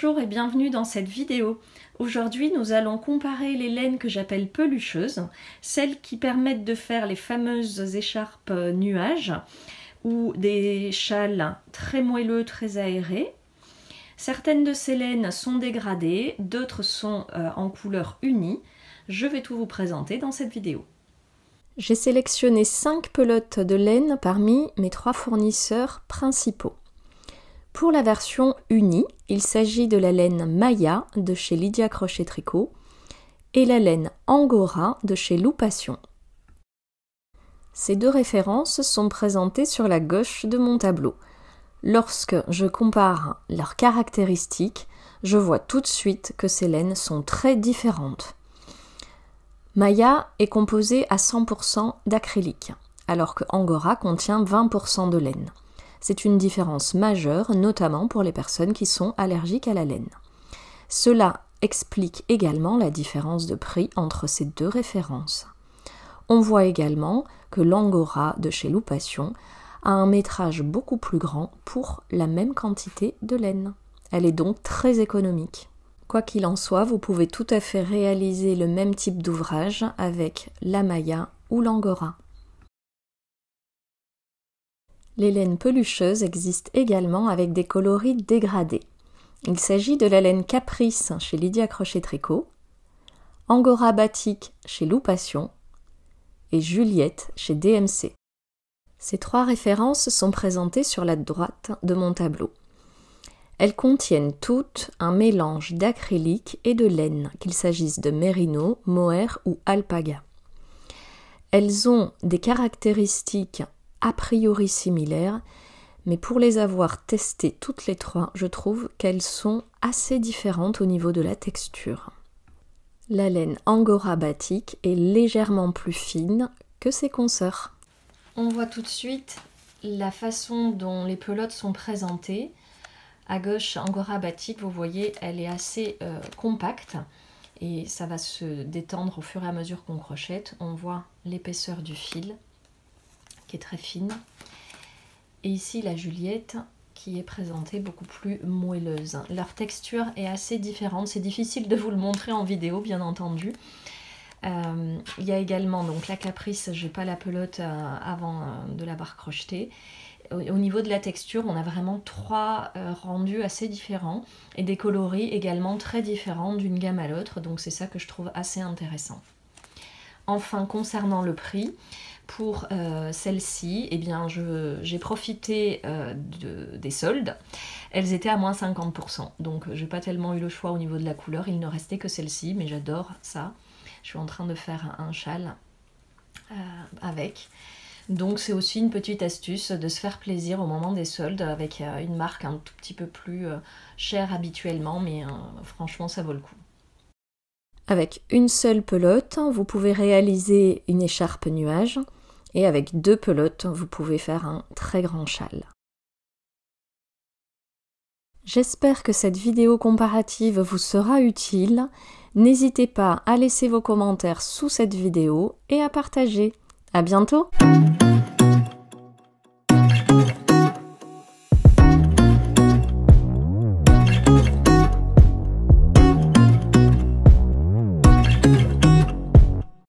Bonjour et bienvenue dans cette vidéo. Aujourd'hui, nous allons comparer les laines que j'appelle pelucheuses, celles qui permettent de faire les fameuses écharpes nuages ou des châles très moelleux, très aérés. Certaines de ces laines sont dégradées, d'autres sont en couleur unie. Je vais tout vous présenter dans cette vidéo. J'ai sélectionné 5 pelotes de laine parmi mes 3 fournisseurs principaux. Pour la version unie, il s'agit de la laine Maya de chez Lydia Crochet Tricot et la laine Angora de chez Loupation. Ces deux références sont présentées sur la gauche de mon tableau. Lorsque je compare leurs caractéristiques, je vois tout de suite que ces laines sont très différentes. Maya est composée à 100% d'acrylique, alors que Angora contient 20% de laine. C'est une différence majeure, notamment pour les personnes qui sont allergiques à la laine. Cela explique également la différence de prix entre ces deux références. On voit également que l'Angora de chez Loupation a un métrage beaucoup plus grand pour la même quantité de laine. Elle est donc très économique. Quoi qu'il en soit, vous pouvez tout à fait réaliser le même type d'ouvrage avec la Maya ou l'Angora. Les laines pelucheuses existent également avec des coloris dégradés. Il s'agit de la laine Caprice chez Lydia Crochet Tricot, Angora Batik chez Loupation et Juliette chez DMC. Ces 3 références sont présentées sur la droite de mon tableau. Elles contiennent toutes un mélange d'acrylique et de laine, qu'il s'agisse de mérino, mohair ou alpaga. Elles ont des caractéristiques a priori similaires, mais pour les avoir testées toutes les 3, je trouve qu'elles sont assez différentes au niveau de la texture. La laine Angora Batik est légèrement plus fine que ses consoeurs. On voit tout de suite la façon dont les pelotes sont présentées. À gauche, Angora Batik, vous voyez, elle est assez compacte et ça va se détendre au fur et à mesure qu'on crochette. On voit l'épaisseur du fil qui est très fine. Et ici, la Juliette qui est présentée beaucoup plus moelleuse. Leur texture est assez différente. C'est difficile de vous le montrer en vidéo, bien entendu. Il y a également donc la Caprice, j'ai pas la pelote avant de l'avoir crochetée. Au niveau de la texture, on a vraiment 3 rendus assez différents et des coloris également très différents d'une gamme à l'autre, donc c'est ça que je trouve assez intéressant. Enfin, concernant le prix, pour celle-ci, eh bien, j'ai profité des soldes. Elles étaient à moins 50%, donc j'ai pas tellement eu le choix au niveau de la couleur, il ne restait que celle-ci, mais j'adore ça. Je suis en train de faire un châle avec. Donc c'est aussi une petite astuce de se faire plaisir au moment des soldes avec une marque un tout petit peu plus chère habituellement, mais franchement ça vaut le coup. Avec une seule pelote, vous pouvez réaliser une écharpe nuage et avec 2 pelotes, vous pouvez faire un très grand châle. J'espère que cette vidéo comparative vous sera utile. N'hésitez pas à laisser vos commentaires sous cette vidéo et à partager. À bientôt!